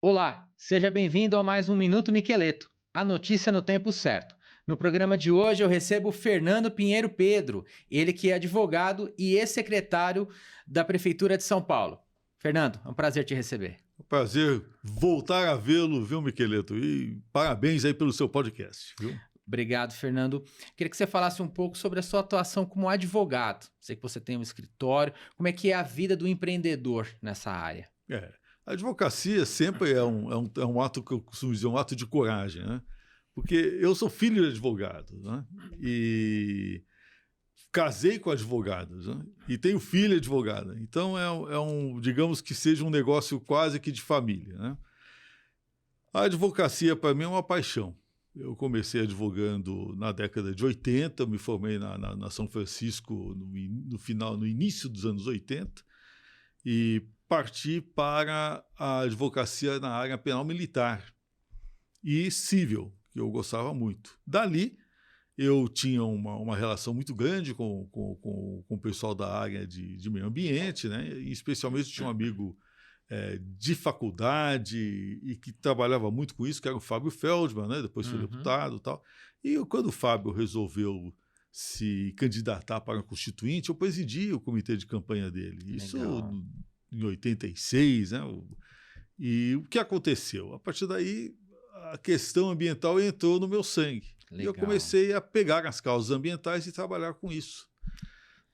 Olá, seja bem-vindo a mais um Minuto Miqueleto, a notícia no tempo certo. No programa de hoje eu recebo o Fernando Pinheiro Pedro, ele que é advogado e ex-secretário da Prefeitura de São Paulo. Fernando, é um prazer te receber. Prazer voltar a vê-lo, viu, Miqueleto? E parabéns aí pelo seu podcast, viu? Obrigado, Fernando. Queria que você falasse um pouco sobre a sua atuação como advogado. Sei que você tem um escritório. Como é que é a vida do empreendedor nessa área? A advocacia sempre é um ato que eu costumo dizer, um ato de coragem, né? Porque eu sou filho de advogado, né? E casei com advogados, né? E tenho filha advogada. Então digamos que seja um negócio quase que de família, né? A advocacia para mim é uma paixão. Eu comecei advogando na década de 80, me formei na São Francisco no início dos anos 80 e parti para a advocacia na área penal militar e civil, que eu gostava muito. Dali, eu tinha uma relação muito grande com o pessoal da área de meio ambiente, né? E especialmente tinha um amigo de faculdade e que trabalhava muito com isso, que era o Fábio Feldman, né? Depois foi deputado e tal. E quando o Fábio resolveu se candidatar para a Constituinte, eu presidi o comitê de campanha dele. Isso em 86, né? E o que aconteceu? A partir daí, a questão ambiental entrou no meu sangue. Legal. E eu comecei a pegar as causas ambientais e trabalhar com isso.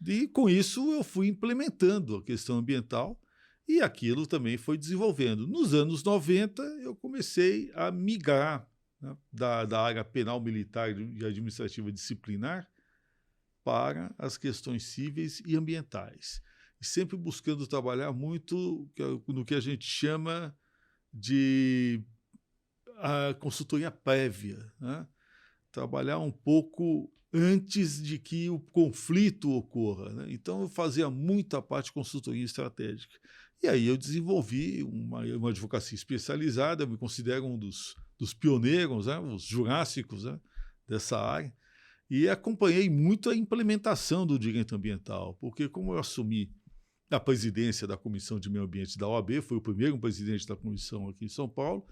E com isso eu fui implementando a questão ambiental e aquilo também foi desenvolvendo. Nos anos 90, eu comecei a migrar, né, da área penal militar e administrativa disciplinar para as questões cíveis e ambientais. E sempre buscando trabalhar muito no que a gente chama de a consultoria prévia, né? Trabalhar um pouco antes de que o conflito ocorra, né? Então eu fazia muita parte de consultoria estratégica. E aí eu desenvolvi uma advocacia especializada, eu me considero um dos pioneiros, né? Os jurássicos, né? Dessa área, e acompanhei muito a implementação do direito ambiental, porque como eu assumi a presidência da Comissão de Meio Ambiente da OAB, fui o primeiro presidente da comissão aqui em São Paulo,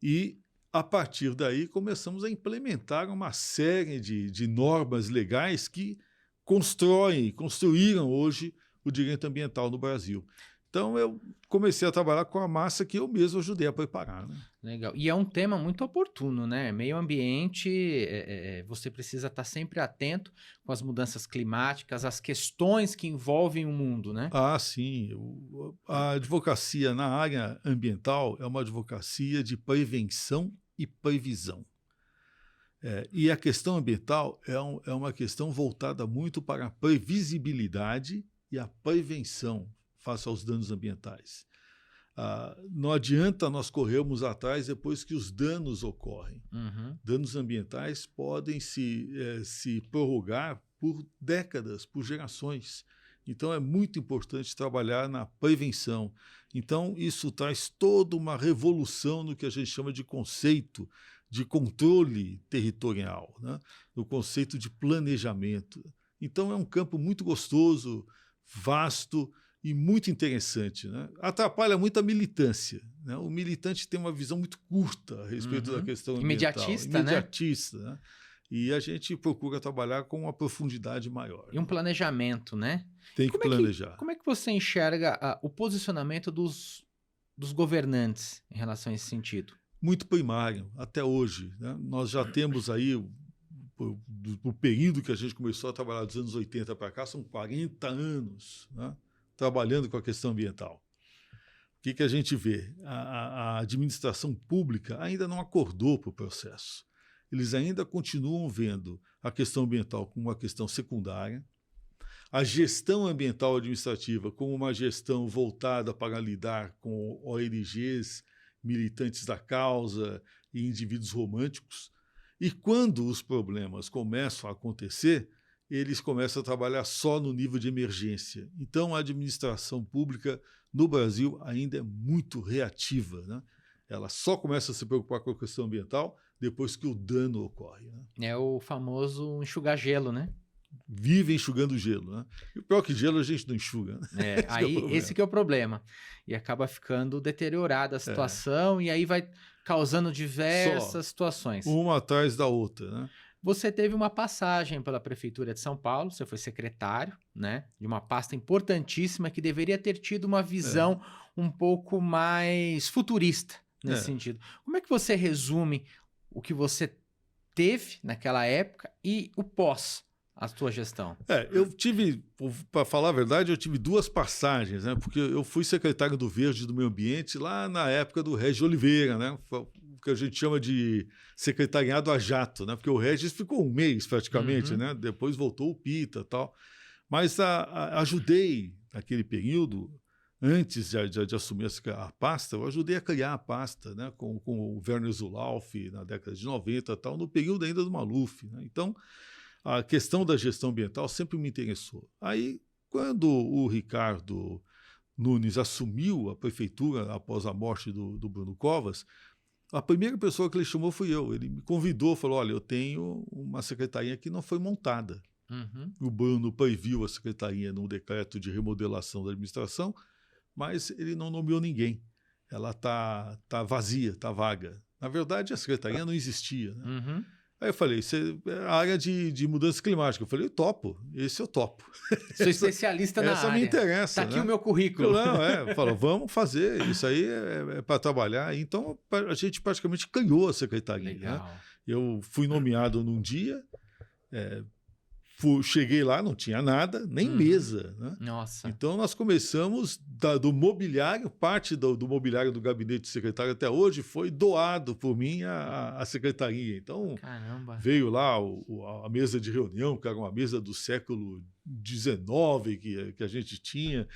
e a partir daí começamos a implementar uma série de normas legais que construíram hoje o direito ambiental no Brasil. Então eu comecei a trabalhar com a massa que eu mesmo ajudei a preparar, né? Legal. E é um tema muito oportuno, né? Meio ambiente, você precisa estar sempre atento com as mudanças climáticas, as questões que envolvem o mundo, né? Ah, sim. A advocacia na área ambiental é uma advocacia de prevenção e previsão. E a questão ambiental é uma questão voltada muito para a previsibilidade e a prevenção face aos danos ambientais. Não adianta nós corrermos atrás depois que os danos ocorrem. Danos ambientais podem se prorrogar por décadas, por gerações. Então é muito importante trabalhar na prevenção. Então isso traz toda uma revolução no que a gente chama de conceito de controle territorial, né? No conceito de planejamento. Então é um campo muito gostoso, vasto e muito interessante, né? Atrapalha muito a militância, né? O militante tem uma visão muito curta a respeito da questão ambiental. Imediatista, né? E a gente procura trabalhar com uma profundidade maior. E um planejamento, né? Tem que planejar. Como é que você enxerga o posicionamento dos governantes em relação a esse sentido? Muito primário, até hoje, né? Nós já temos aí, do período que a gente começou a trabalhar dos anos 80 para cá, são 40 anos, né? Trabalhando com a questão ambiental. O que a gente vê? A administração pública ainda não acordou para o processo. Eles ainda continuam vendo a questão ambiental como uma questão secundária, a gestão ambiental administrativa como uma gestão voltada para lidar com ONGs, militantes da causa e indivíduos românticos. E quando os problemas começam a acontecer, eles começam a trabalhar só no nível de emergência. Então a administração pública no Brasil ainda é muito reativa, né? Ela só começa a se preocupar com a questão ambiental depois que o dano ocorre, né? É o famoso enxugar gelo, né? vive enxugando gelo, né? E o pior que gelo a gente não enxuga, né? Esse que é o problema. E acaba ficando deteriorada a situação e aí vai causando diversas situações. Uma atrás da outra, né? Você teve uma passagem pela Prefeitura de São Paulo, você foi secretário, né, de uma pasta importantíssima que deveria ter tido uma visão um pouco mais futurista nesse sentido. Como é que você resume o que você teve naquela época e o pós a sua gestão? Eu tive, para falar a verdade, eu tive 2 passagens, né? Porque eu fui secretário do Verde e do Meio Ambiente lá na época do Régis Oliveira, né? O que a gente chama de secretariado a jato, né? Porque o Régis ficou um mês praticamente, né? Depois voltou o Pita e tal. Mas ajudei naquele período, antes de assumir a pasta, eu ajudei a criar a pasta, né? Com o Werner Zulauf na década de 90 e tal, no período ainda do Maluf, né? Então, a questão da gestão ambiental sempre me interessou. Aí, quando o Ricardo Nunes assumiu a prefeitura após a morte do Bruno Covas, a primeira pessoa que ele chamou fui eu. Ele me convidou, falou, olha, eu tenho uma secretaria que não foi montada. O Bruno previu a secretaria num decreto de remodelação da administração, mas ele não nomeou ninguém. Ela tá vazia, tá vaga. Na verdade, a secretaria não existia, né? Aí eu falei, a área de mudança climática. Eu falei, eu topo, esse eu topo. Sou especialista na área. Essa me interessa. Está aqui né? o meu currículo. Não, falou, vamos fazer, isso aí é para trabalhar. Então, a gente praticamente criou a secretaria. Legal. Né? Eu fui nomeado num dia, cheguei lá, não tinha nada, nem mesa. Né? Nossa. Então, nós começamos do mobiliário, parte do mobiliário do gabinete de secretário até hoje foi doado por mim à secretaria. Então, caramba, veio lá a mesa de reunião, que era uma mesa do século XIX que a gente tinha.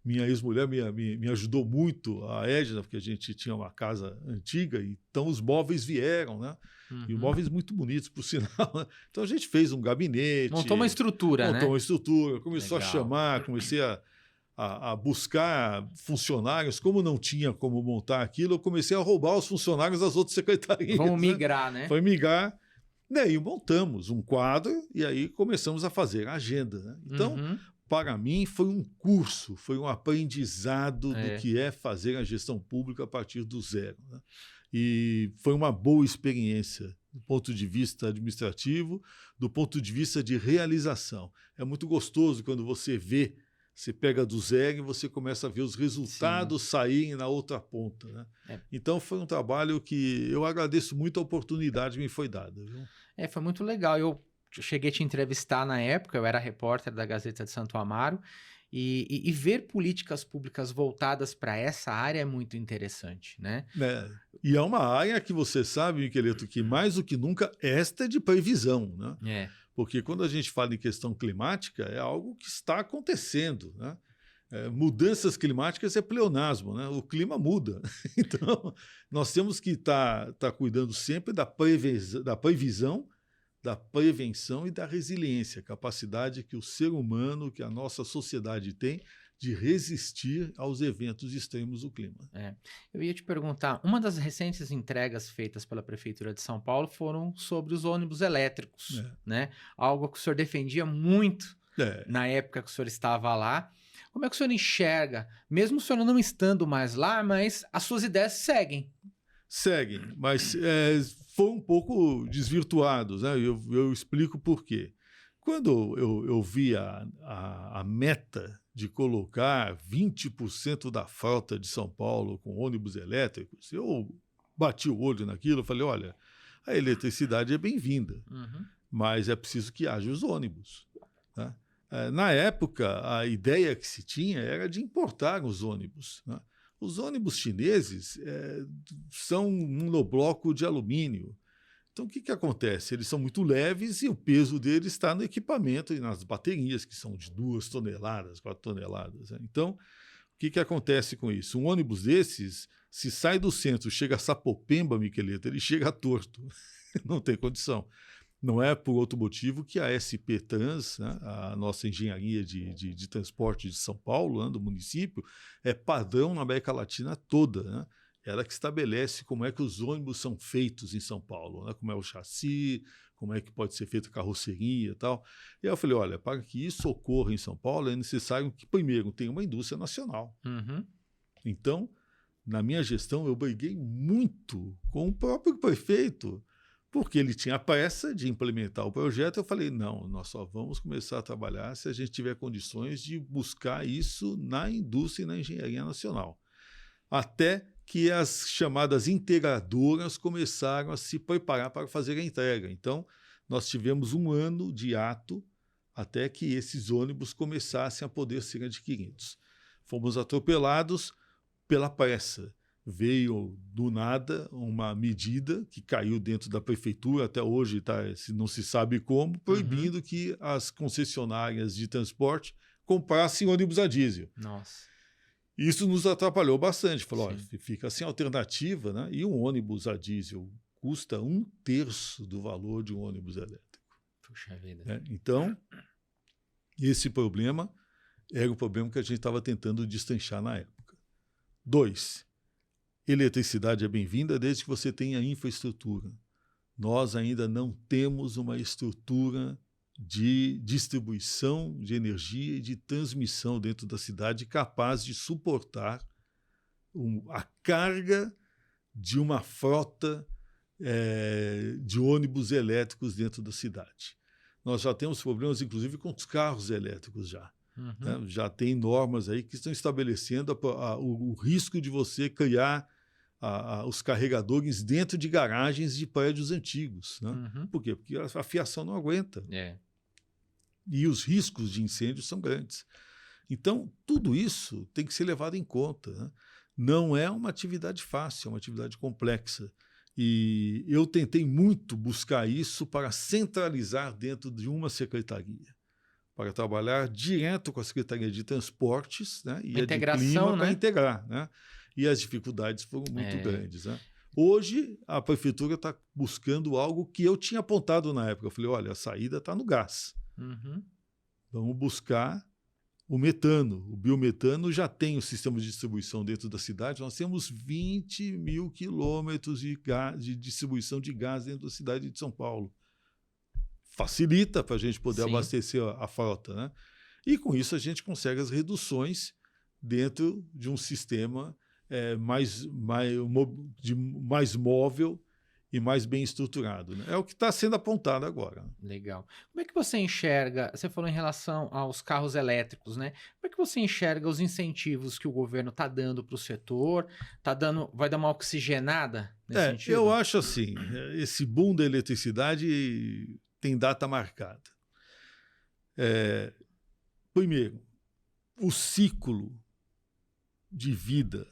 Minha ex-mulher me ajudou muito, a Edna, porque a gente tinha uma casa antiga, então os móveis vieram, né? E móveis muito bonitos, por sinal. Né? Então a gente fez um gabinete. Montou uma estrutura, né? Montou uma estrutura, começou Legal. a chamar, comecei a buscar funcionários. Como não tinha como montar aquilo, eu comecei a roubar os funcionários das outras secretarias. Vamos migrar, né? Foi migrar. Daí montamos um quadro e aí começamos a fazer a agenda. Né? Então, para mim, foi um curso, foi um aprendizado do que é fazer a gestão pública a partir do zero. Né? E foi uma boa experiência do ponto de vista administrativo, do ponto de vista de realização. É muito gostoso quando você pega do zero e você começa a ver os resultados saírem na outra ponta. Né? Então, foi um trabalho que eu agradeço muito a oportunidade que me foi dada. Viu? Foi muito legal. Eu cheguei a te entrevistar na época, eu era repórter da Gazeta de Santo Amaro, e ver políticas públicas voltadas para essa área é muito interessante, né? E é uma área que você sabe, Miqueleto, que mais do que nunca esta é de previsão, né? Porque quando a gente fala em questão climática, é algo que está acontecendo, né? Mudanças climáticas é pleonasmo, né? O clima muda. Então, nós temos que estar cuidando sempre da previsão, da prevenção e da resiliência, capacidade que o ser humano, que a nossa sociedade tem de resistir aos eventos extremos do clima. Eu ia te perguntar, uma das recentes entregas feitas pela Prefeitura de São Paulo foram sobre os ônibus elétricos, né? Algo que o senhor defendia muito na época que o senhor estava lá. Como é que o senhor enxerga, mesmo o senhor não estando mais lá, mas as suas ideias seguem? Seguem, mas foram um pouco desvirtuados, né? Eu explico por quê. Quando eu vi a meta de colocar 20% da frota de São Paulo com ônibus elétricos, eu bati o olho naquilo e falei, olha, a eletricidade é bem-vinda, mas é preciso que haja os ônibus. Né? Na época, a ideia que se tinha era de importar os ônibus. Né? Os ônibus chineses são um monobloco de alumínio. Então, o que acontece? Eles são muito leves e o peso deles está no equipamento e nas baterias, que são de 2 toneladas, 4 toneladas. Né? Então, o que acontece com isso? Um ônibus desses, se sai do centro, chega a Sapopemba, Miqueleto, ele chega torto. Não tem condição. Não é por outro motivo que a SP Trans, né, a nossa engenharia de transporte de São Paulo, né, do município, é padrão na América Latina toda. Né? ela que estabelece como é que os ônibus são feitos em São Paulo, né? Como é o chassi, como é que pode ser feita a carroceria e tal. E aí eu falei, olha, para que isso ocorra em São Paulo é necessário que, primeiro, tenha uma indústria nacional. Uhum. Então, na minha gestão, eu briguei muito com o próprio prefeito, porque ele tinha pressa de implementar o projeto. Eu falei, não, nós só vamos começar a trabalhar se a gente tiver condições de buscar isso na indústria e na engenharia nacional. Até que as chamadas integradoras começaram a se preparar para fazer a entrega. Então, nós tivemos 1 ano de ato até que esses ônibus começassem a poder ser adquiridos. Fomos atropelados pela pressa. Veio do nada uma medida que caiu dentro da prefeitura, até hoje não se sabe como, proibindo que as concessionárias de transporte comprassem ônibus a diesel. Nossa. Isso nos atrapalhou bastante. Falou, olha, fica sem alternativa, né? E um ônibus a diesel custa 1/3 do valor de um ônibus elétrico. Puxa vida. Então, esse problema era o problema que a gente estava tentando destrinchar na época. 2, eletricidade é bem-vinda desde que você tenha infraestrutura. Nós ainda não temos uma estrutura de distribuição de energia e de transmissão dentro da cidade capaz de suportar a carga de uma frota de ônibus elétricos dentro da cidade. Nós já temos problemas, inclusive, com os carros elétricos já. Né? Já tem normas aí que estão estabelecendo o risco de você criar os carregadores dentro de garagens de prédios antigos. Né? Por quê? Porque a fiação não aguenta. E os riscos de incêndio são grandes. Então, tudo isso tem que ser levado em conta. Né? Não é uma atividade fácil, é uma atividade complexa. E eu tentei muito buscar isso para centralizar dentro de uma secretaria, para trabalhar direto com a Secretaria de Transportes, né? E a de Clima, para integrar. Né? E as dificuldades foram muito grandes. Né? Hoje, a prefeitura está buscando algo que eu tinha apontado na época. Eu falei, olha, a saída está no gás. Vamos buscar o metano. O biometano já tem o sistema de distribuição dentro da cidade. Nós temos 20 mil quilômetros de distribuição de gás dentro da cidade de São Paulo. Facilita para a gente poder abastecer a frota. Né? E com isso a gente consegue as reduções dentro de um sistema mais móvel e mais bem estruturado. Né? É o que está sendo apontado agora. Legal. Como é que você enxerga, você falou em relação aos carros elétricos, né? Como é que você enxerga os incentivos que o governo está dando para o setor? Vai dar uma oxigenada nesse sentido? Eu acho assim, esse boom da eletricidade tem data marcada. Primeiro, o ciclo de vida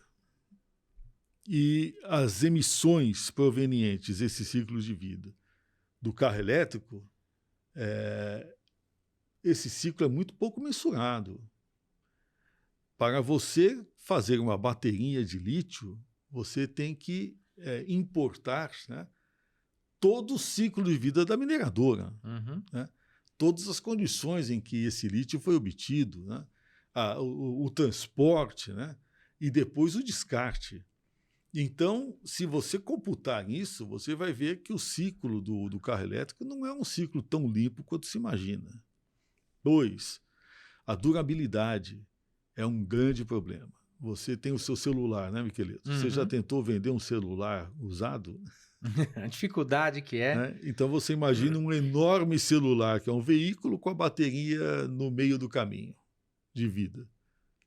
e as emissões provenientes desse ciclo de vida do carro elétrico, esse ciclo é muito pouco mensurado. Para você fazer uma bateria de lítio, você tem que importar, né, todo o ciclo de vida da mineradora. Né? Todas as condições em que esse lítio foi obtido, né? O transporte, né? E depois o descarte. Então, se você computar isso, você vai ver que o ciclo do carro elétrico não é um ciclo tão limpo quanto se imagina. 2, a durabilidade é um grande problema. Você tem o seu celular, né, Miqueleto? Você já tentou vender um celular usado? A dificuldade que é. Né? Então, você imagina um enorme celular, que é um veículo com a bateria no meio do caminho de vida.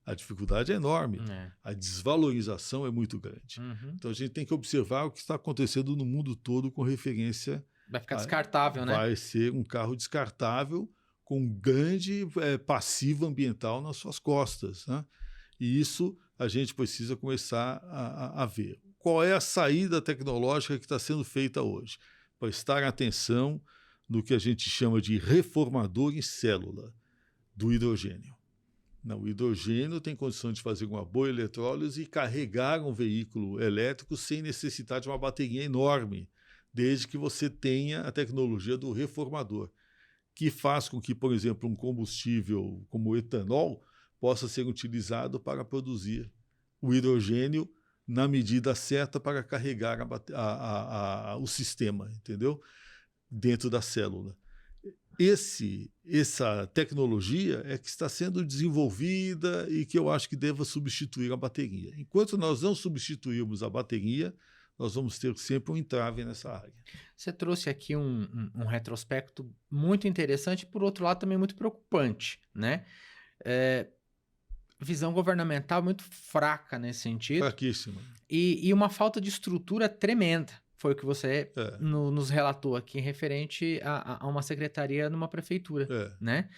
A dificuldade é enorme, a desvalorização é muito grande. Então a gente tem que observar o que está acontecendo no mundo todo com referência... Vai ficar descartável, né? Vai ser um carro descartável com um grande passivo ambiental nas suas costas. Né? E isso a gente precisa começar a ver. Qual é a saída tecnológica que está sendo feita hoje? Prestar atenção no que a gente chama de reformador em célula do hidrogênio. Não, o hidrogênio tem condição de fazer uma boa eletrólise e carregar um veículo elétrico sem necessitar de uma bateria enorme, desde que você tenha a tecnologia do reformador, que faz com que, por exemplo, um combustível como o etanol possa ser utilizado para produzir o hidrogênio na medida certa para carregar o sistema, entendeu? Dentro da célula. Essa tecnologia é que está sendo desenvolvida e que eu acho que deva substituir a bateria. Enquanto nós não substituirmos a bateria, nós vamos ter sempre um entrave nessa área. Você trouxe aqui um retrospecto muito interessante, por outro lado também muito preocupante, né? Visão governamental muito fraca nesse sentido. Fraquíssima. E uma falta de estrutura tremenda. Foi o que você nos relatou aqui, referente a uma secretaria numa prefeitura, né?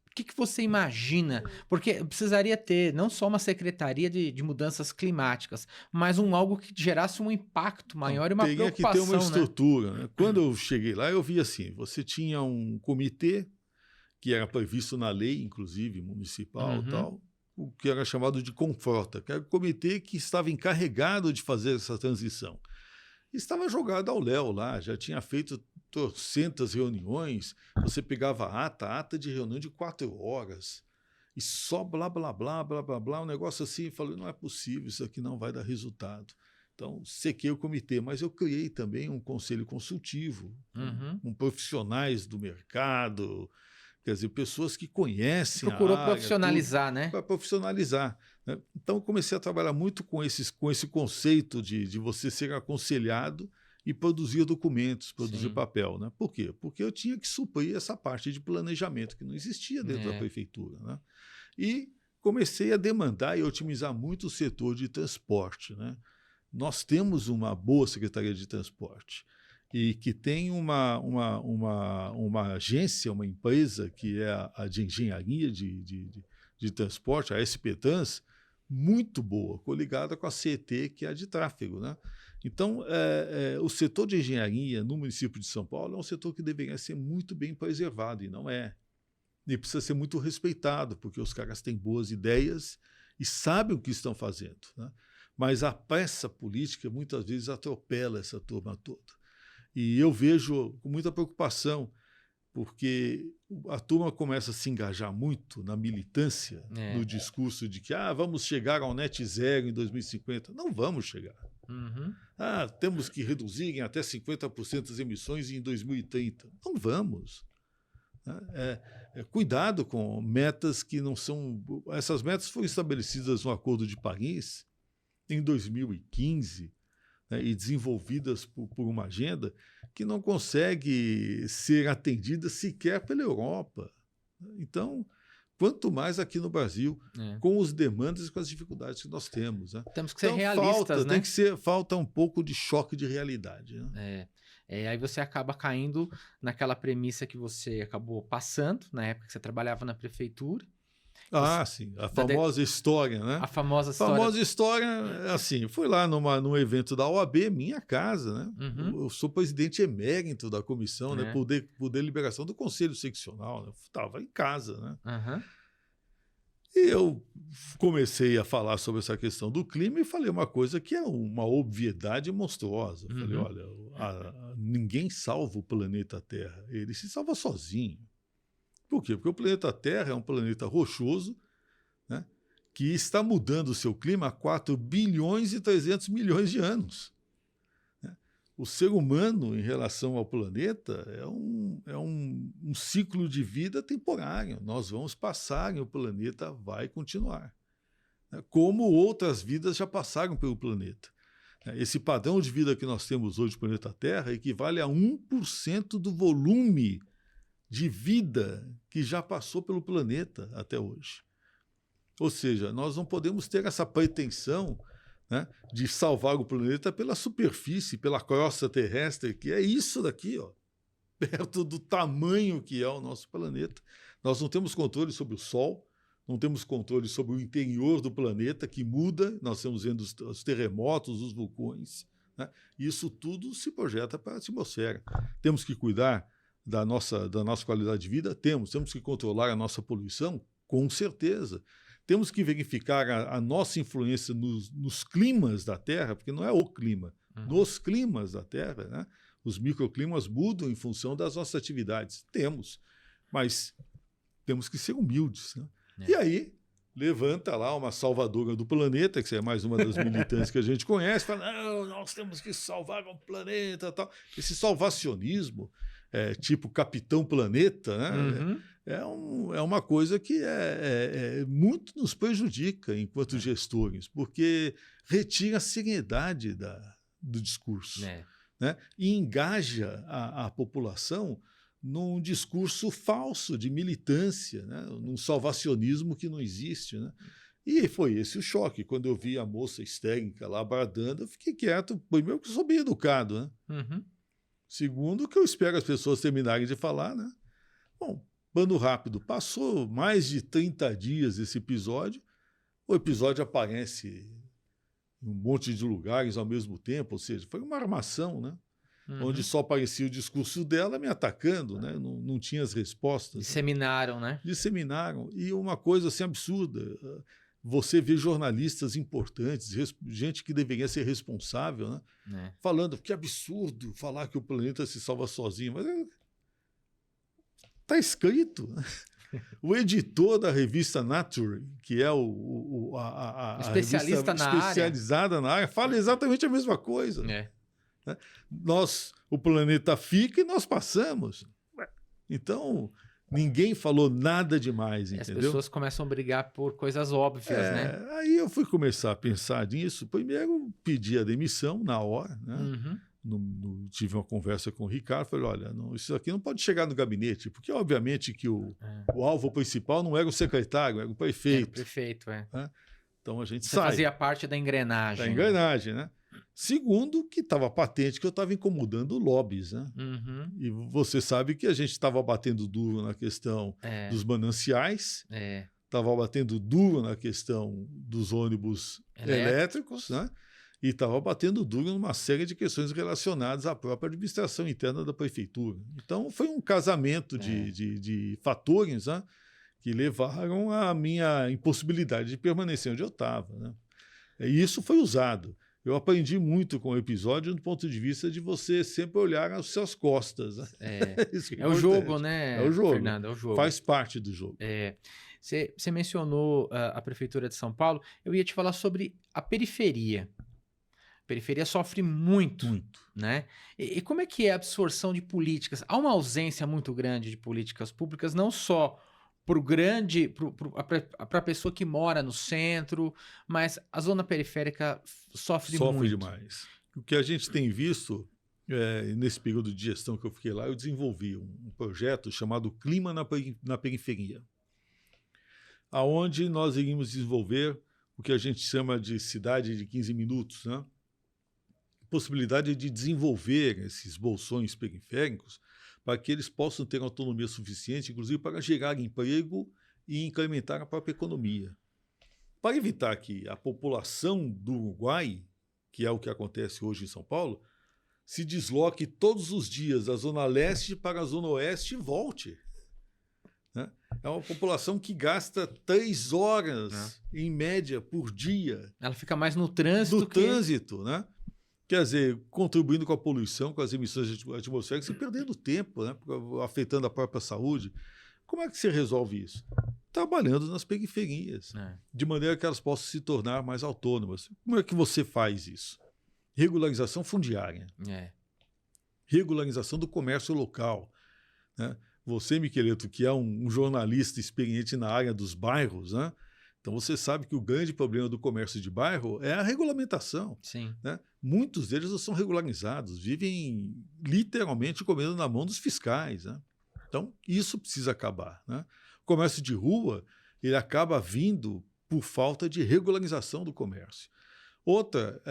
O que você imagina? Porque precisaria ter não só uma secretaria de mudanças climáticas, mas algo que gerasse um impacto maior e uma preocupação. Teria que ter uma estrutura. Né? Né? Quando eu cheguei lá, eu vi assim, você tinha um comitê que era previsto na lei, inclusive, municipal e tal, o que era chamado de Confrota, que era o comitê que estava encarregado de fazer essa transição. Estava jogado ao léu lá, já tinha feito trocentas reuniões, você pegava ata de reunião de 4 horas, e só blá, blá, blá, blá, blá, blá, um negócio assim, falei, não é possível, isso aqui não vai dar resultado. Então, sequei o comitê, mas eu criei também um conselho consultivo, com profissionais do mercado, quer dizer, pessoas que conhecem Procurou a área, profissionalizar, né? Para profissionalizar. Né? Então, eu comecei a trabalhar muito com esse conceito de você ser aconselhado e produzir documentos, produzir papel. Né? Por quê? Porque eu tinha que suprir essa parte de planejamento que não existia dentro da prefeitura. Né? E comecei a demandar e otimizar muito o setor de transporte. Né? Nós temos uma boa Secretaria de Transporte, e que tem uma agência, uma empresa que é a de engenharia de transporte, a SP Trans, muito boa, coligada com a CET, que é a de tráfego. Né? Então, o setor de engenharia no município de São Paulo é um setor que deveria ser muito bem preservado, e não é. E precisa ser muito respeitado, porque os caras têm boas ideias e sabem o que estão fazendo. Né? Mas a pressa política muitas vezes atropela essa turma toda. E eu vejo com muita preocupação, porque a turma começa a se engajar muito na militância, no discurso de que vamos chegar ao net zero em 2050. Não vamos chegar. Temos que reduzir em até 50% as emissões em 2030. Não vamos. Cuidado com metas que não são... Essas metas foram estabelecidas no Acordo de Paris em 2015, e desenvolvidas por uma agenda que não consegue ser atendida sequer pela Europa. Então, quanto mais aqui no Brasil, com as demandas e com as dificuldades que nós temos. Né? Temos que ser realistas, né? Falta um pouco de choque de realidade. Né? Aí você acaba caindo naquela premissa que você acabou passando, na época que você trabalhava na prefeitura. Sim, a famosa história, né? A famosa história, assim, fui lá num evento da OAB, minha casa, né? Eu sou presidente emérito da comissão, né? Por deliberação do Conselho Seccional, né? Estava em casa, né? E eu comecei a falar sobre essa questão do clima e falei uma coisa que é uma obviedade monstruosa. Falei, olha, ninguém salva o planeta Terra, ele se salva sozinho. Por quê? Porque o planeta Terra é um planeta rochoso, né, que está mudando o seu clima há 4 bilhões e 300 milhões de anos. Né? O ser humano, em relação ao planeta, é um ciclo de vida temporário. Nós vamos passar e o planeta vai continuar. Né? Como outras vidas já passaram pelo planeta. Esse padrão de vida que nós temos hoje no planeta Terra equivale a 1% do volume de vida que já passou pelo planeta até hoje. Ou seja, nós não podemos ter essa pretensão, né, de salvar o planeta pela superfície, pela crosta terrestre, que é isso daqui, perto do tamanho que é o nosso planeta. Nós não temos controle sobre o Sol, não temos controle sobre o interior do planeta, que muda, nós estamos vendo os terremotos, os vulcões. Né? Isso tudo se projeta para a atmosfera. Temos que cuidar da nossa qualidade de vida? Temos que controlar a nossa poluição? Com certeza. Temos que verificar a nossa influência nos climas da Terra, porque não é o clima, nos climas da Terra, né? Os microclimas mudam em função das nossas atividades. Mas temos que ser humildes. Né? E aí levanta lá uma salvadora do planeta, que é mais uma das militantes que a gente conhece, fala, não, nós temos que salvar o planeta, tal. Esse salvacionismo, tipo Capitão Planeta, né? É uma coisa que muito nos prejudica enquanto gestores, porque retira a seriedade do discurso, né? E engaja a população num discurso falso de militância, né? Num salvacionismo que não existe, né? E foi esse o choque. Quando eu vi a moça histérica lá bradando, eu fiquei quieto. Primeiro que eu sou bem educado, né? Segundo que eu espero as pessoas terminarem de falar, né? Bom, pano rápido, passou mais de 30 dias esse episódio, o episódio aparece em um monte de lugares ao mesmo tempo, ou seja, foi uma armação, né? Onde só aparecia o discurso dela me atacando, né? Não tinha as respostas. Disseminaram, né? Disseminaram. E uma coisa assim absurda, você vê jornalistas importantes, gente que deveria ser responsável, né? Falando que absurdo falar que o planeta se salva sozinho, mas está escrito. O editor da revista Nature, que é a especialista revista especializada na área, fala exatamente a mesma coisa. Né? O planeta fica e nós passamos. Então, ninguém falou nada demais, entendeu? As pessoas começam a brigar por coisas óbvias, né? Aí eu fui começar a pensar nisso. Primeiro, pedi a demissão na hora, né? Tive uma conversa com o Ricardo, falei, olha, isso aqui não pode chegar no gabinete, porque obviamente que o alvo principal não era o secretário, era o prefeito. Era o prefeito, né? Então a gente Você fazia parte da engrenagem. Da engrenagem, né? Segundo, que estava patente que eu estava incomodando lobbies, né? E você sabe que a gente estava batendo duro na questão dos mananciais, estava batendo duro na questão dos ônibus elétricos, né? E estava batendo duro numa série de questões relacionadas à própria administração interna da prefeitura. Então, foi um casamento de fatores, né, que levaram à minha impossibilidade de permanecer onde eu estava, né? E isso foi usado. Eu aprendi muito com o episódio do ponto de vista de você sempre olhar às suas costas. Né? É o jogo, né, é o jogo. Fernando? É o jogo. Faz parte do jogo. Você mencionou a Prefeitura de São Paulo. Eu ia te falar sobre a periferia. A periferia sofre muito. Né? E como é que é a absorção de políticas? Há uma ausência muito grande de políticas públicas, não só para a pessoa que mora no centro, mas a zona periférica sofre muito. Demais. O que a gente tem visto, nesse período de gestão que eu fiquei lá, eu desenvolvi um projeto chamado Clima na Periferia, aonde nós iríamos desenvolver o que a gente chama de cidade de 15 minutos, né? Possibilidade de desenvolver esses bolsões periféricos para que eles possam ter autonomia suficiente, inclusive para gerar emprego e incrementar a própria economia. Para evitar que a população do Uruguai, que é o que acontece hoje em São Paulo, se desloque todos os dias da Zona Leste para a Zona Oeste e volte. Né? É uma população que gasta 3 horas, em média, por dia. Ela fica mais no trânsito. Né? Quer dizer, contribuindo com a poluição, com as emissões atmosféricas e perdendo tempo, né? Afetando a própria saúde. Como é que você resolve isso? Trabalhando nas periferias, de maneira que elas possam se tornar mais autônomas. Como é que você faz isso? Regularização fundiária. Regularização do comércio local. Né? Você, Miqueleto, que é um jornalista experiente na área dos bairros, né? Então você sabe que o grande problema do comércio de bairro é a regulamentação. Sim. Né? Muitos deles não são regularizados, vivem literalmente comendo na mão dos fiscais. Né? Então isso precisa acabar. Né? O comércio de rua ele acaba vindo por falta de regularização do comércio. Outra,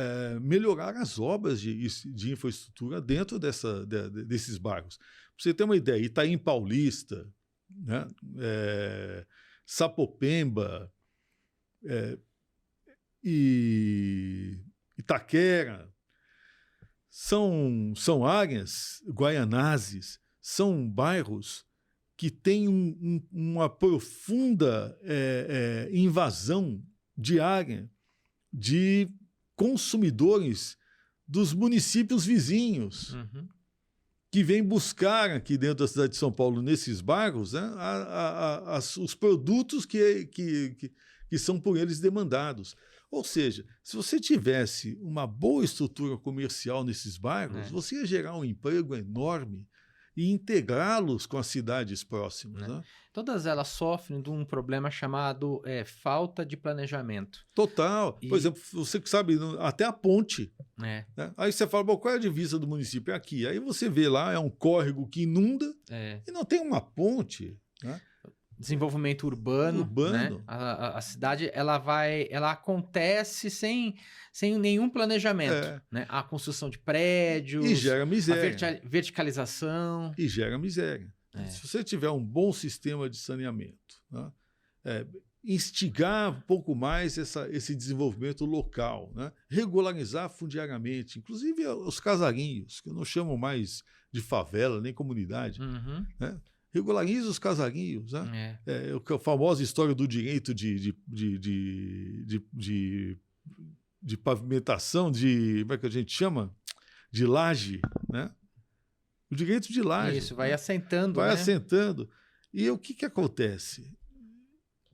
melhorar as obras de infraestrutura dentro desses bairros. Para você ter uma ideia, Itaim Paulista, né? Sapopemba, e Itaquera, são áreas, Guaianazes, são bairros que têm uma profunda invasão de área de consumidores dos municípios vizinhos, que vêm buscar aqui dentro da cidade de São Paulo, nesses bairros, né, os produtos que que são por eles demandados. Ou seja, se você tivesse uma boa estrutura comercial nesses bairros, você ia gerar um emprego enorme e integrá-los com as cidades próximas. Né? Todas elas sofrem de um problema chamado falta de planejamento. Total. Por exemplo, você sabe, até a ponte. Né? Aí você fala, bom, qual é a divisa do município? É aqui. Aí você vê lá, é um córrego que inunda e não tem uma ponte. Né? Desenvolvimento urbano. Né? A cidade ela acontece sem nenhum planejamento. Né? A construção de prédios, e gera miséria. A verticalização. E gera miséria. Se você tiver um bom sistema de saneamento, né? Instigar um pouco mais esse desenvolvimento local, né? Regularizar fundiariamente, inclusive os casarinhos, que eu não chamo mais de favela nem comunidade. Né? Regulariza os casarinhos. Né? A famosa história do direito de pavimentação, como é que a gente chama? De laje, né? O direito de laje. Isso, vai assentando. Vai assentando. E o que acontece?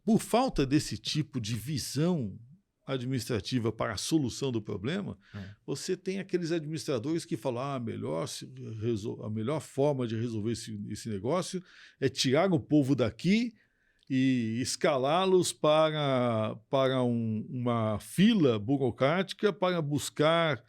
Por falta desse tipo de visão administrativa para a solução do problema, você tem aqueles administradores que falam a melhor forma de resolver esse negócio é tirar o povo daqui e escalá-los para uma fila burocrática para buscar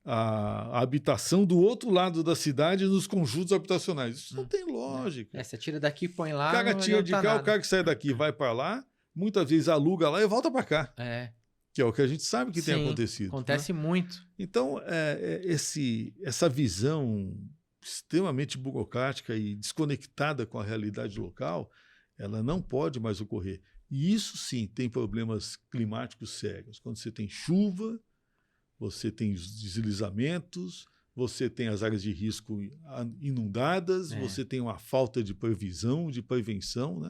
a habitação do outro lado da cidade nos conjuntos habitacionais. Isso não tem lógica. Você tira daqui e põe lá. O cara tira de cá, o cara que sai daqui vai para lá, muitas vezes aluga lá e volta para cá. Que é o que a gente sabe que tem acontecido. Acontece muito. Então, essa visão extremamente burocrática e desconectada com a realidade local, ela não pode mais ocorrer. E isso sim tem problemas climáticos sérios. Quando você tem chuva, você tem os deslizamentos, você tem as áreas de risco inundadas, você tem uma falta de previsão, de prevenção, né?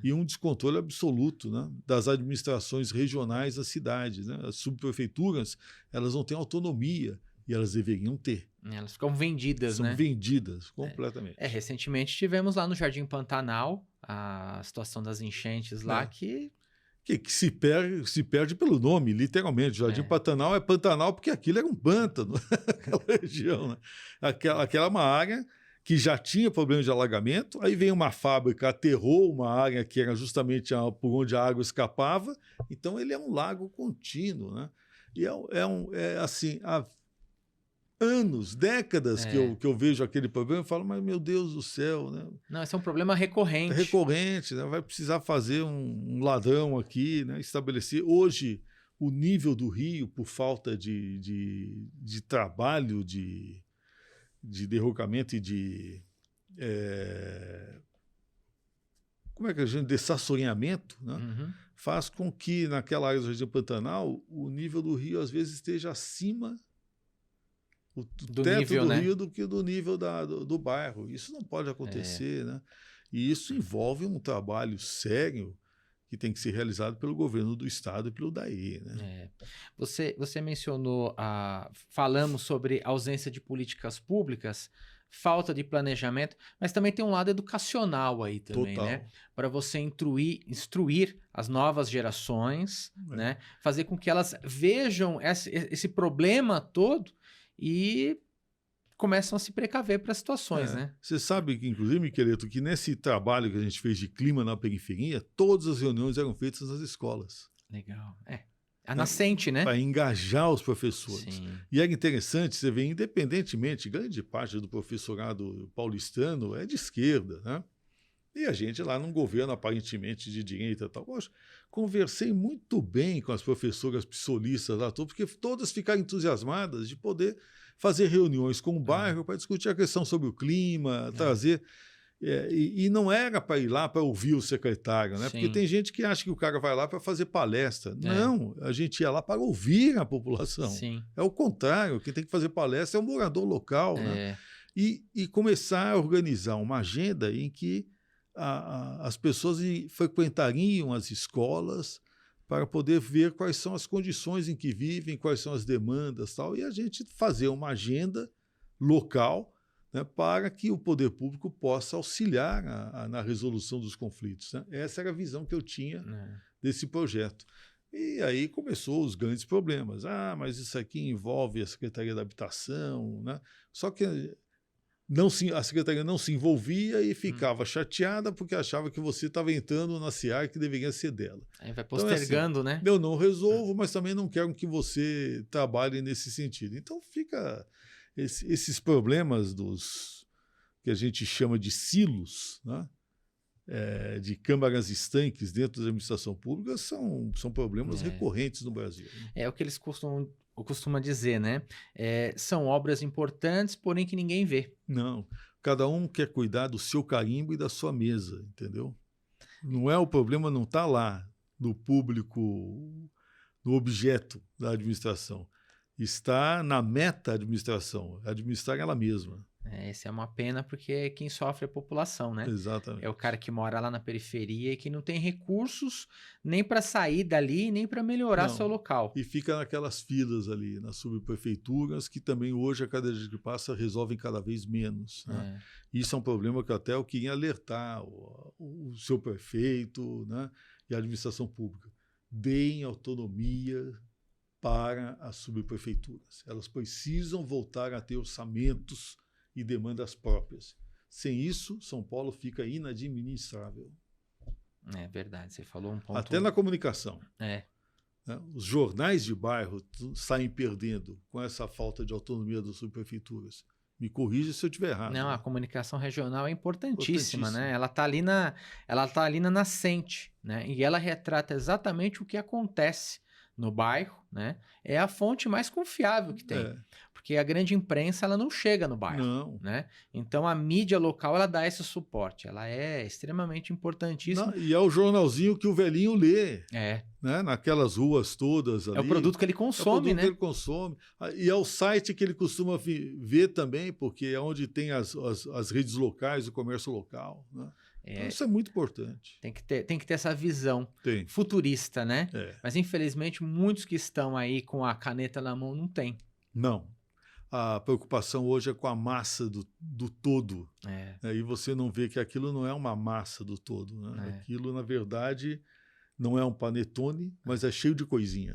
E um descontrole absoluto, né? Das administrações regionais das cidades. Né? As subprefeituras, elas não têm autonomia e elas deveriam ter. Elas ficam vendidas, São vendidas completamente. Recentemente tivemos lá no Jardim Pantanal a situação das enchentes lá que se perde pelo nome, literalmente. Jardim Pantanal é Pantanal porque aquilo era um pântano, aquela região. Né? Aquela é uma área que já tinha problema de alagamento, aí vem uma fábrica, aterrou uma área que era justamente por onde a água escapava, então ele é um lago contínuo. Né? E assim, há anos, décadas que eu vejo aquele problema e falo, mas meu Deus do céu. Né? Não, esse é um problema recorrente. Recorrente, né? Vai precisar fazer um ladrão aqui, né? Estabelecer. Hoje, o nível do rio, por falta de trabalho, de derrocamento e como é que a gente dessassoreamento, né? Faz com que naquela área do Jardim Pantanal o nível do rio às vezes esteja acima do teto nível, do rio do que do nível do bairro. Isso não pode acontecer, né? E isso envolve um trabalho sério que tem que ser realizado pelo governo do estado e pelo DAE. Né? Você mencionou, falamos sobre ausência de políticas públicas, falta de planejamento, mas também tem um lado educacional aí também, Total. Né? Para você instruir as novas gerações, né? Fazer com que elas vejam esse problema todo e começam a se precaver para situações, né? Você sabe que, inclusive, Miqueleto, que nesse trabalho que a gente fez de clima na periferia, todas as reuniões eram feitas nas escolas. Legal. A nascente, né? Para engajar os professores. Sim. E era interessante, você vê, independentemente, grande parte do professorado paulistano é de esquerda, né? E a gente lá num governo aparentemente de direita e tal. Poxa, conversei muito bem com as professoras psolistas lá, porque todas ficaram entusiasmadas de poder fazer reuniões com o bairro para discutir a questão sobre o clima, trazer... E não era para ir lá para ouvir o secretário, né? Porque tem gente que acha que o cara vai lá para fazer palestra. Não, a gente ia lá para ouvir a população. Sim. É o contrário, quem tem que fazer palestra é o morador local. Né? E começar a organizar uma agenda em que as pessoas frequentariam as escolas para poder ver quais são as condições em que vivem, quais são as demandas tal, e a gente fazer uma agenda local, né, para que o poder público possa auxiliar na resolução dos conflitos. Né? Essa era a visão que eu tinha desse projeto. E aí começou os grandes problemas. Mas isso aqui envolve a Secretaria da Habitação, né? Só que a Secretaria não se envolvia e ficava chateada porque achava que você estava entrando na seara que deveria ser dela. Aí vai postergando, então, né? Eu não resolvo, mas também não quero que você trabalhe nesse sentido. Então fica esses problemas que a gente chama de silos, né? De câmaras estanques dentro da administração pública são problemas recorrentes no Brasil. Né? É o que eles costumam dizer, né? São obras importantes, porém que ninguém vê. Não, cada um quer cuidar do seu carimbo e da sua mesa, entendeu? O problema não está lá no público, no objeto da administração. Está na meta-administração, administrar ela mesma. Essa é uma pena porque quem sofre é a população, né? Exatamente. É o cara que mora lá na periferia e que não tem recursos nem para sair dali, nem para melhorar seu local. E fica naquelas filas ali, nas subprefeituras, que também hoje, a cada dia que passa, resolvem cada vez menos. Né? Isso é um problema que até eu queria alertar o seu prefeito, né? E a administração pública. Deem autonomia para as subprefeituras. Elas precisam voltar a ter orçamentos e demandas próprias. Sem isso, São Paulo fica inadministrável. É verdade, você falou um ponto... Até na comunicação. Né? Os jornais de bairro saem perdendo com essa falta de autonomia das subprefeituras. Me corrija se eu estiver errado. Não, né? a comunicação regional é importantíssima, né? Ela tá ali na nascente, né? E ela retrata exatamente o que acontece no bairro, né? É a fonte mais confiável que tem. Porque a grande imprensa, ela não chega no bairro. Não. Né? Então, a mídia local, ela dá esse suporte. Ela é extremamente importantíssima. E é o jornalzinho que o velhinho lê. Né? Naquelas ruas todas ali. É o produto que ele consome, né? Que ele consome. E é o site que ele costuma ver também, porque é onde tem as redes locais, o comércio local, né? Então, isso é muito importante. Tem que ter essa visão futurista, né? Mas, infelizmente, muitos que estão aí com a caneta na mão não têm. Não. A preocupação hoje é com a massa do todo. E você não vê que aquilo não é uma massa do todo. Né? Aquilo, na verdade, não é um panetone, mas é cheio de coisinha.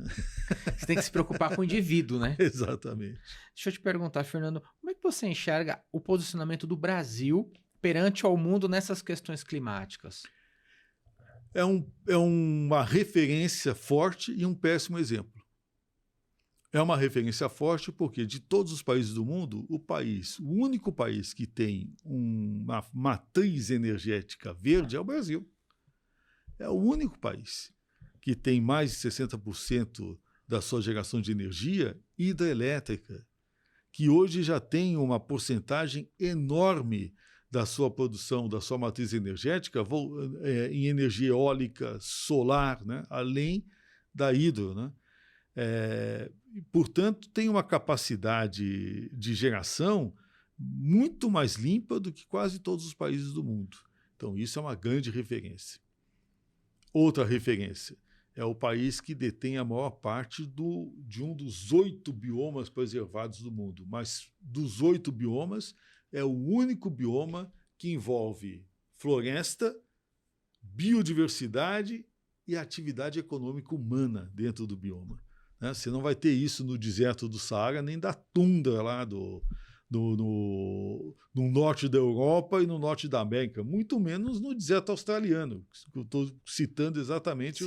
Você tem que se preocupar com o indivíduo, né? Exatamente. Deixa eu te perguntar, Fernando, como é que você enxerga o posicionamento do Brasil perante ao mundo nessas questões climáticas? É uma referência forte e um péssimo exemplo. É uma referência forte porque, de todos os países do mundo, o único país que tem uma matriz energética verde é o Brasil. É o único país que tem mais de 60% da sua geração de energia hidrelétrica, que hoje já tem uma porcentagem enorme da sua produção, da sua matriz energética em energia eólica, solar, né? Além da hidro, né? Portanto, tem uma capacidade de geração muito mais limpa do que quase todos os países do mundo. Então, isso é uma grande referência. Outra referência é o país que detém a maior parte de um dos 8 biomas preservados do mundo. Mas, dos 8 biomas, é o único bioma que envolve floresta, biodiversidade e atividade econômica humana dentro do bioma. Você não vai ter isso no deserto do Saara, nem da tundra lá no norte da Europa e no norte da América, muito menos no deserto australiano, que eu estou citando exatamente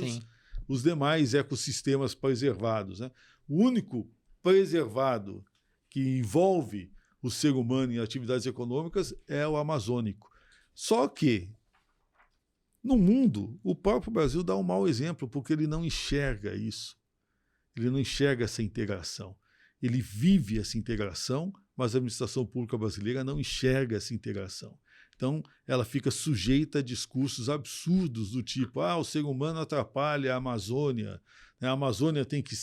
os demais ecossistemas preservados. Né? O único preservado que envolve o ser humano em atividades econômicas é o amazônico. Só que, no mundo, o próprio Brasil dá um mau exemplo, porque ele não enxerga isso. Ele não enxerga essa integração. Ele vive essa integração, mas a administração pública brasileira não enxerga essa integração. Então, ela fica sujeita a discursos absurdos do tipo: o ser humano atrapalha a Amazônia, a Amazônia tem que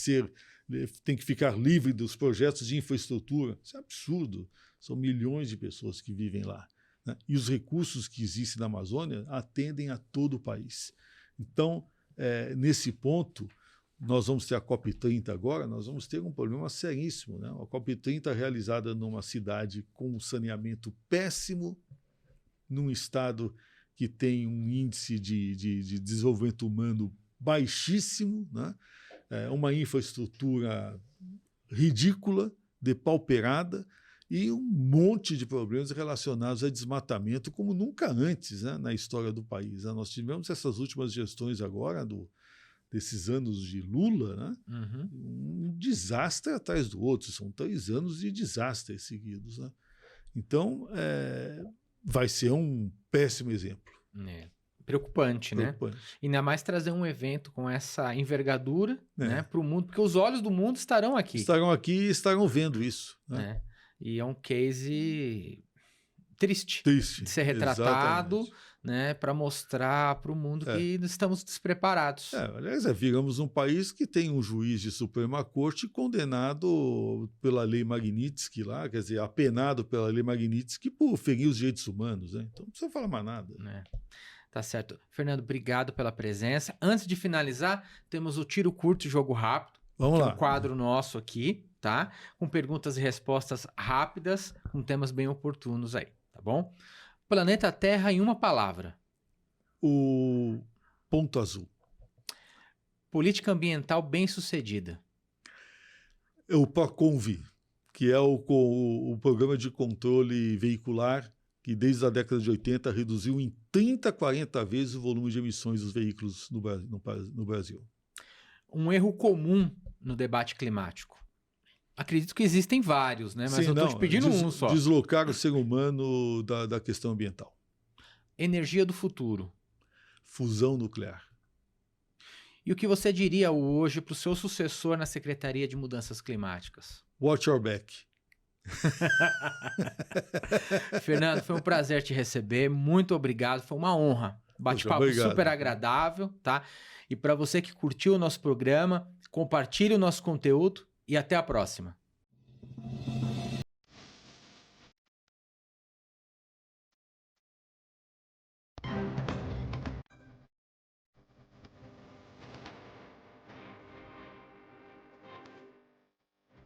ficar livre dos projetos de infraestrutura. Isso é absurdo. São milhões de pessoas que vivem lá. Né? E os recursos que existem na Amazônia atendem a todo o país. Então, nesse ponto, nós vamos ter a COP30 agora, nós vamos ter um problema seríssimo. Né? A COP30 realizada numa cidade com um saneamento péssimo, num estado que tem um índice de desenvolvimento humano baixíssimo, né? Uma infraestrutura ridícula, depauperada, e um monte de problemas relacionados a desmatamento, como nunca antes, né, na história do país. Nós tivemos essas últimas gestões agora, desses anos de Lula, né, um desastre atrás do outro. São 3 anos de desastres seguidos. Né? Então, vai ser um péssimo exemplo. Preocupante, né? E ainda mais trazer um evento com essa envergadura, né, para o mundo, porque os olhos do mundo estarão aqui. Estarão aqui e estarão vendo isso. Né? E é um case triste de ser retratado, né, para mostrar para o mundo que estamos despreparados. Aliás, viramos um país que tem um juiz de Suprema Corte condenado pela lei Magnitsky lá, quer dizer, apenado pela lei Magnitsky por ferir os direitos humanos. Né? Então não precisa falar mais nada. Tá certo. Fernando, obrigado pela presença. Antes de finalizar, temos o Tiro Curto e Jogo Rápido. Vamos lá. Um quadro nosso aqui, tá? Com perguntas e respostas rápidas, com temas bem oportunos aí, tá bom? Planeta Terra em uma palavra. O ponto azul. Política ambiental bem-sucedida. O PROCONV, que é o programa de controle veicular que desde a década de 80 reduziu em 30, 40 vezes o volume de emissões dos veículos no Brasil. Um erro comum no debate climático. Acredito que existem vários, né? Mas eu estou te pedindo um só. Deslocar o ser humano da questão ambiental. Energia do futuro. Fusão nuclear. E o que você diria hoje para o seu sucessor na Secretaria de Mudanças Climáticas? Watch your back. Fernando, foi um prazer te receber, muito obrigado, foi uma honra, bate-papo super agradável, tá? E para você que curtiu o nosso programa, compartilhe o nosso conteúdo e até a próxima.